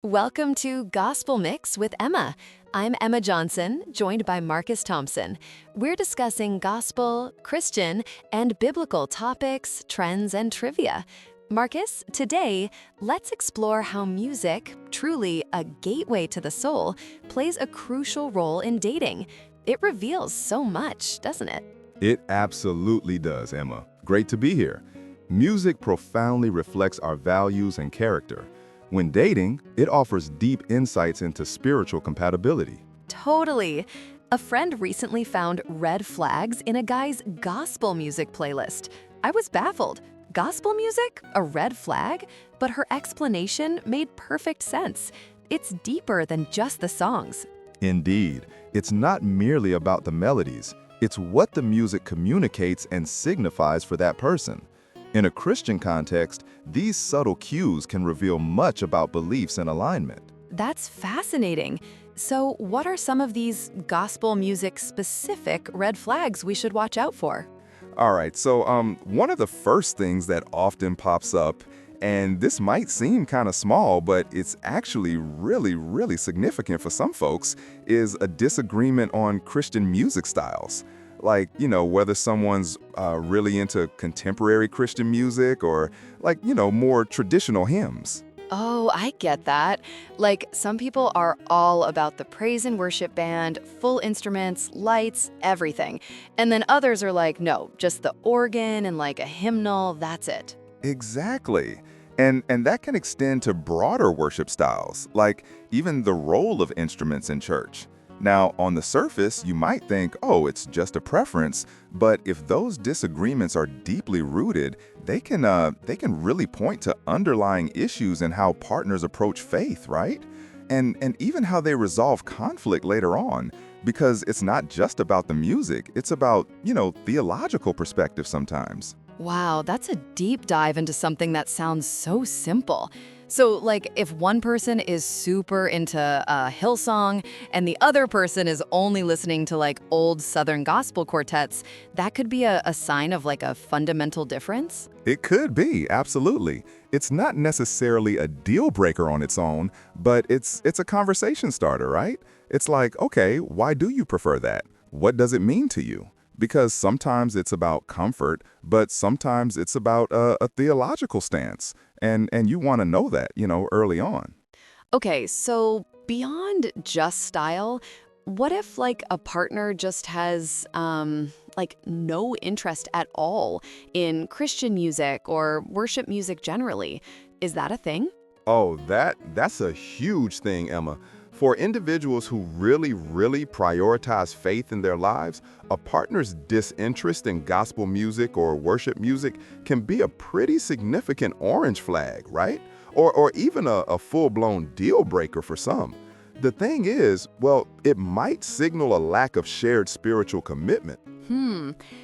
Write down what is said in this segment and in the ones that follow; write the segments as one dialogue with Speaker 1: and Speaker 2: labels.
Speaker 1: Welcome to Gospel Mix with Emma. I'm Emma Johnson, joined by Marcus Thompson. We're discussing gospel, Christian, and biblical topics, trends, and trivia. Marcus, today, let's explore how music, truly a gateway to the soul, plays a crucial role in dating. It reveals so much, doesn't it?
Speaker 2: It absolutely does, Emma. Great to be here. Music profoundly reflects our values and character. When dating, it offers deep insights into spiritual compatibility.
Speaker 1: Totally. A friend recently found red flags in a guy's gospel music playlist. I was baffled. Gospel music? A red flag? But her explanation made perfect sense. It's deeper than just the songs.
Speaker 2: Indeed, it's not merely about the melodies. It's what the music communicates and signifies for that person. In a Christian context, these subtle cues can reveal much about beliefs and alignment.
Speaker 1: That's fascinating. So, what are some of these gospel music specific red flags we should watch out for?
Speaker 2: All right, so one of the first things that often pops up, and this might seem kind of small, but it's actually really significant for some folks, is a disagreement on Christian music styles. Like, whether someone's really into contemporary Christian music or more traditional hymns.
Speaker 1: Oh, I get that. Like, some people are all about the praise and worship band, full instruments, lights, everything. And then others are like, no, just the organ and like a hymnal, that's it.
Speaker 2: Exactly. And that can extend to broader worship styles, like even the role of instruments in church. Now, on the surface, you might think, oh, it's just a preference, but if those disagreements are deeply rooted, they can really point to underlying issues in how partners approach faith, right? And even how they resolve conflict later on, because it's not just about the music, it's about, theological perspective sometimes.
Speaker 1: Wow, that's a deep dive into something that sounds so simple. So, like, if one person is super into Hillsong and the other person is only listening to, like, old Southern gospel quartets, that could be a sign of, like, a fundamental difference?
Speaker 2: It could be, absolutely. It's not necessarily a deal breaker on its own, but it's a conversation starter, right? It's like, okay, why do you prefer that? What does it mean to you? Because sometimes it's about comfort, but sometimes it's about a theological stance. And you want to know that, early on.
Speaker 1: Okay, so beyond just style, what if, like, a partner just has, no interest at all in Christian music or worship music generally? Is that a thing?
Speaker 2: Oh, that's a huge thing, Emma. For individuals who really prioritize faith in their lives, a partner's disinterest in gospel music or worship music can be a pretty significant orange flag, right? Or even a full-blown deal breaker for some. The thing is, well, it might signal a lack of shared spiritual commitment.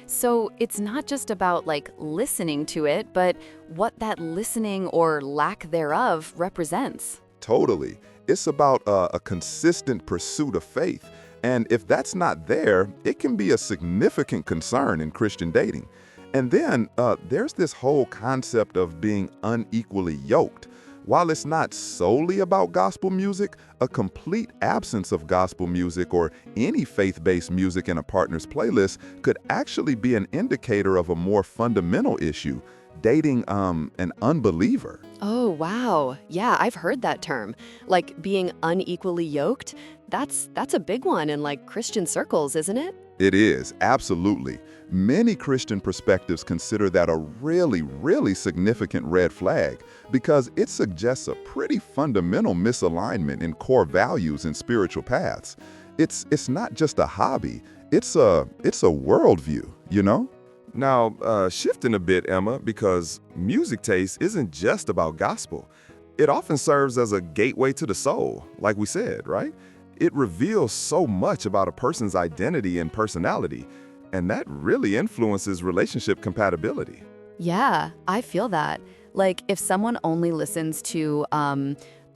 Speaker 1: So it's not just about, like, listening to it, but what that listening or lack thereof represents.
Speaker 2: Totally. It's about a consistent pursuit of faith. And if that's not there, it can be a significant concern in Christian dating. And then there's this whole concept of being unequally yoked. While it's not solely about gospel music, a complete absence of gospel music or any faith-based music in a partner's playlist could actually be an indicator of a more fundamental issue, dating an unbeliever.
Speaker 1: Oh, wow. Yeah, I've heard that term. Like, being unequally yoked. That's a big one in, like, Christian circles, isn't it?
Speaker 2: It is, absolutely. Many Christian perspectives consider that a really significant red flag because it suggests a pretty fundamental misalignment in core values and spiritual paths. It's not just a hobby, it's a worldview, Now, shifting a bit, Emma, because music taste isn't just about gospel. It often serves as a gateway to the soul, like we said, right? It reveals so much about a person's identity and personality, and that really influences relationship compatibility.
Speaker 1: Yeah, I feel that. Like, if someone only listens to, I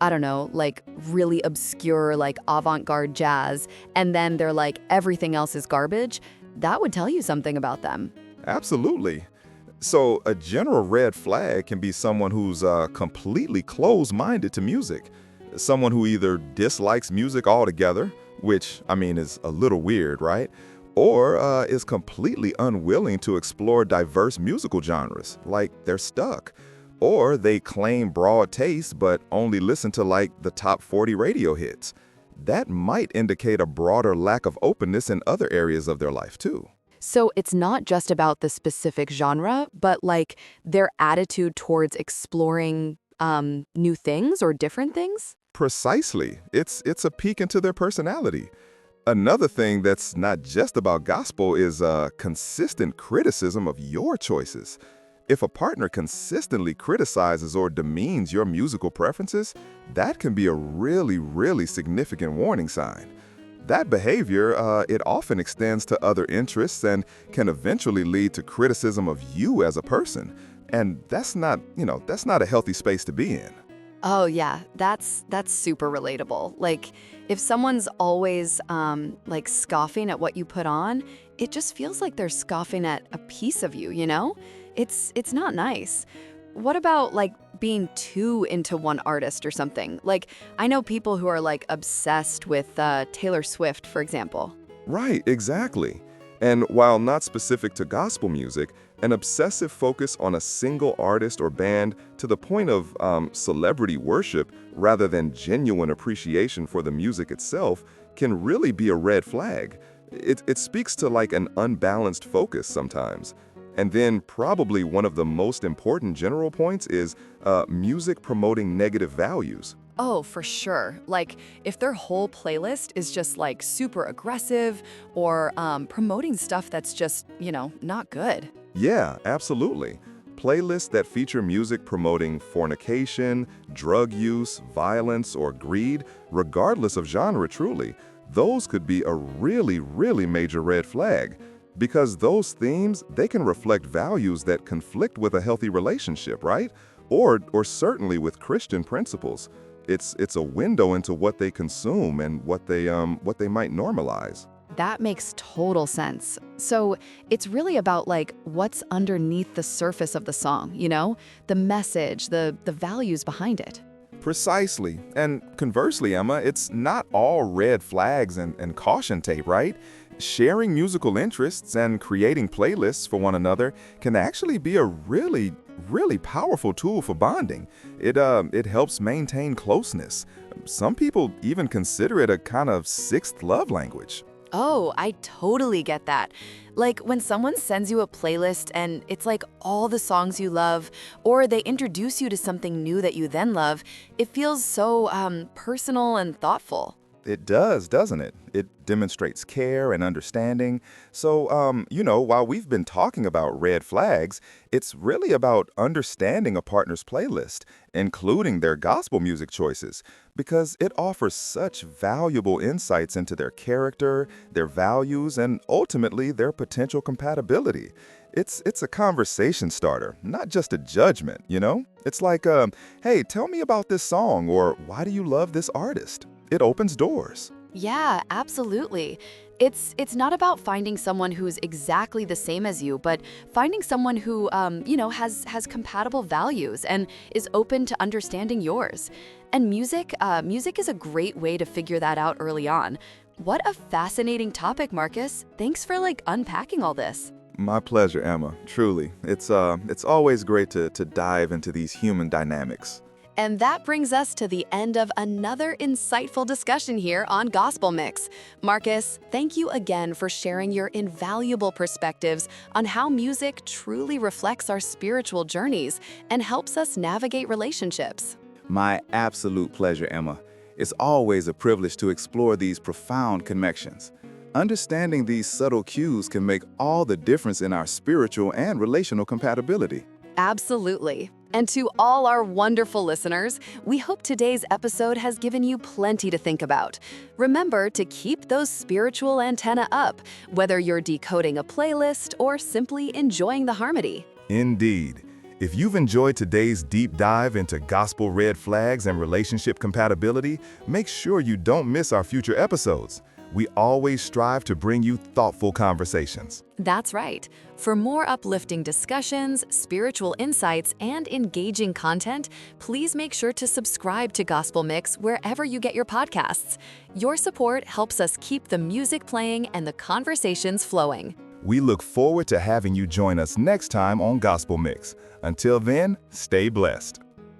Speaker 1: don't know, like, really obscure, like, avant-garde jazz, and then they're like, everything else is garbage, that would tell you something about them.
Speaker 2: Absolutely. So a general red flag can be someone who's completely closed-minded to music. Someone who either dislikes music altogether, which, I mean, is a little weird, right? Or is completely unwilling to explore diverse musical genres, like they're stuck. Or they claim broad taste but only listen to like the top 40 radio hits. That might indicate a broader lack of openness in other areas of their life too.
Speaker 3: So it's not just about the specific genre, but like their attitude towards exploring new things or different things?
Speaker 2: Precisely. It's a peek into their personality. Another thing that's not just about gospel is consistent criticism of your choices. If a partner consistently criticizes or demeans your musical preferences, that can be a really, really significant warning sign. That behavior, it often extends to other interests and can eventually lead to criticism of you as a person. And that's not a healthy space to be in.
Speaker 3: Oh yeah, that's super relatable. Like if someone's always like scoffing at what you put on, it just feels like they're scoffing at a piece of you, you know? It's not nice. What about like being too into one artist or something? Like I know people who are like obsessed with Taylor Swift, for example.
Speaker 2: Right, exactly. And while not specific to gospel music, an obsessive focus on a single artist or band to the point of celebrity worship rather than genuine appreciation for the music itself can really be a red flag. It speaks to like an unbalanced focus sometimes. And then probably one of the most important general points is music promoting negative values.
Speaker 3: Oh, for sure. Like, if their whole playlist is just like super aggressive or promoting stuff that's just, not good.
Speaker 2: Yeah, absolutely. Playlists that feature music promoting fornication, drug use, violence, or greed, regardless of genre truly, those could be a really, really major red flag. Because those themes, they can reflect values that conflict with a healthy relationship, right? Or certainly with Christian principles. It's a window into what they consume and what they might normalize.
Speaker 3: That makes total sense. So it's really about like what's underneath the surface of the song, the message, the values behind it.
Speaker 2: Precisely. And conversely, Emma, it's not all red flags and caution tape, right? Sharing musical interests and creating playlists for one another can actually be a really, really powerful tool for bonding. It helps maintain closeness. Some people even consider it a kind of sixth love language.
Speaker 3: Oh, I totally get that. Like when someone sends you a playlist and it's like all the songs you love, or they introduce you to something new that you then love, it feels so personal and thoughtful.
Speaker 2: It does, doesn't it? It demonstrates care and understanding. So, while we've been talking about red flags, it's really about understanding a partner's playlist, including their gospel music choices, because it offers such valuable insights into their character, their values, and ultimately their potential compatibility. It's a conversation starter, not just a judgment, It's like, hey, tell me about this song, or why do you love this artist? It opens doors.
Speaker 3: Yeah, absolutely. It's not about finding someone who's exactly the same as you, but finding someone who, has compatible values and is open to understanding yours. And music is a great way to figure that out early on. What a fascinating topic, Marcus. Thanks for unpacking all this.
Speaker 2: My pleasure, Emma. Truly. It's always great to dive into these human dynamics.
Speaker 1: And that brings us to the end of another insightful discussion here on Gospel Mix. Marcus, thank you again for sharing your invaluable perspectives on how music truly reflects our spiritual journeys and helps us navigate relationships.
Speaker 4: My absolute pleasure, Emma. It's always a privilege to explore these profound connections. Understanding these subtle cues can make all the difference in our spiritual and relational compatibility.
Speaker 1: Absolutely. And to all our wonderful listeners, we hope today's episode has given you plenty to think about. Remember to keep those spiritual antennae up, whether you're decoding a playlist or simply enjoying the harmony.
Speaker 2: Indeed. If you've enjoyed today's deep dive into gospel red flags and relationship compatibility, make sure you don't miss our future episodes.
Speaker 5: We always strive to bring you thoughtful conversations.
Speaker 1: That's right. For more uplifting discussions, spiritual insights, and engaging content, please make sure to subscribe to Gospel Mix wherever you get your podcasts. Your support helps us keep the music playing and the conversations flowing.
Speaker 5: We look forward to having you join us next time on Gospel Mix. Until then, stay blessed.